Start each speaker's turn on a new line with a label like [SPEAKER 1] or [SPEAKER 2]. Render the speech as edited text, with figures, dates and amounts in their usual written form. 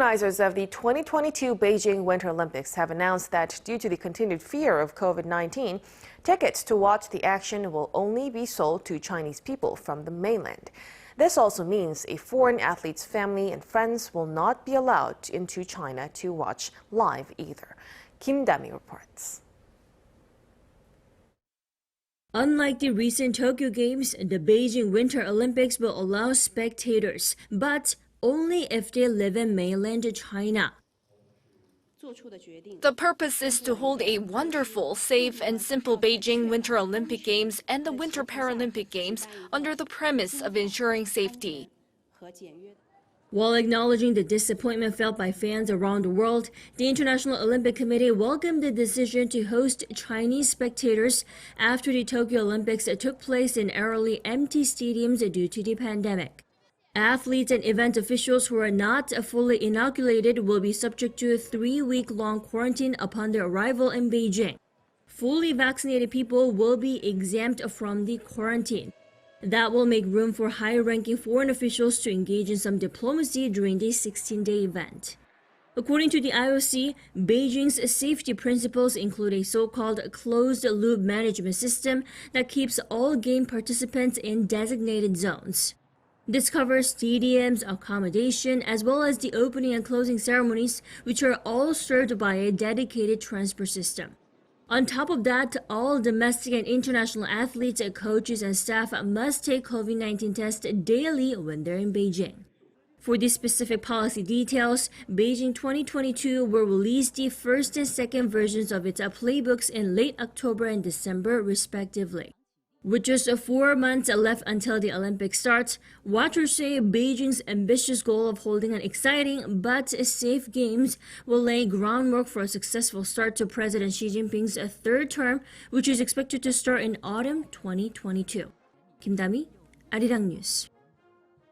[SPEAKER 1] Organizers of the 2022 Beijing Winter Olympics have announced that due to the continued fear of COVID-19, tickets to watch the action will only be sold to Chinese people from the mainland. This also means a foreign athlete's family and friends will not be allowed into China to watch live either. Dami reports.
[SPEAKER 2] Unlike the recent Tokyo Games, the Beijing Winter Olympics will allow spectators, but only if they live in mainland China.
[SPEAKER 3] The purpose is to hold a wonderful, safe, and simple Beijing Winter Olympic Games and the Winter Paralympic Games under the premise of ensuring safety.
[SPEAKER 2] While acknowledging the disappointment felt by fans around the world, the International Olympic Committee welcomed the decision to host Chinese spectators after the Tokyo Olympics took place in eerily empty stadiums due to the pandemic. Athletes and event officials who are not fully inoculated will be subject to a 3-week-long quarantine upon their arrival in Beijing. Fully vaccinated people will be exempt from the quarantine. That will make room for high-ranking foreign officials to engage in some diplomacy during the 16-day event. According to the IOC, Beijing's safety principles include a so-called closed-loop management system that keeps all game participants in designated zones. This covers stadiums, accommodation, as well as the opening and closing ceremonies, which are all served by a dedicated transport system. On top of that, all domestic and international athletes, coaches, and staff must take COVID-19 tests daily when they're in Beijing. For the specific policy details, Beijing 2022 will release the first and second versions of its playbooks in late October and December, respectively. With just 4 months left until the Olympics starts, watchers say Beijing's ambitious goal of holding an exciting but safe games will lay groundwork for a successful start to President Xi Jinping's third term, which is expected to start in autumn 2022. Dami, Arirang News.